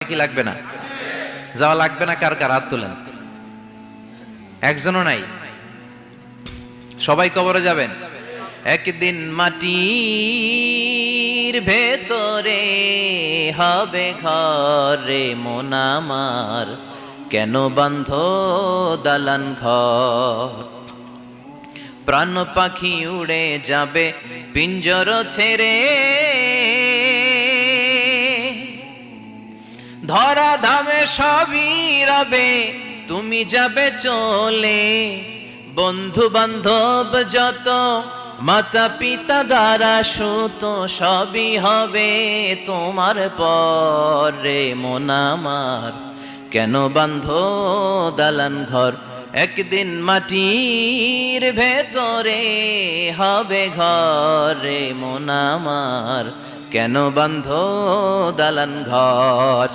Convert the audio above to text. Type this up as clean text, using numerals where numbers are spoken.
কি লাগবে না? যাওয়া লাগবে না? কার কার হাত তোলেন। একজনও নাই, সবাই কবরে যাবেন। একদিন মাটির ভেতরে হবে ঘরে মন আমার, কেন বান্ধ দালান ঘর? প্রাণ পাখি উড়ে যাবে পিঞ্জর ছেড়ে, ধরা ধামে সবই রবে তুমি যাবে চলে। বন্ধু বান্ধব যত, মাতা পিতা দ্বারা সুত, সবই হবে তোমার পরে মন আমার, কেন বান্ধ দালান ঘর? একদিন মাটির ভেতরে হবে ঘরে মন আমার, কেন বান্ধ দালান ঘর?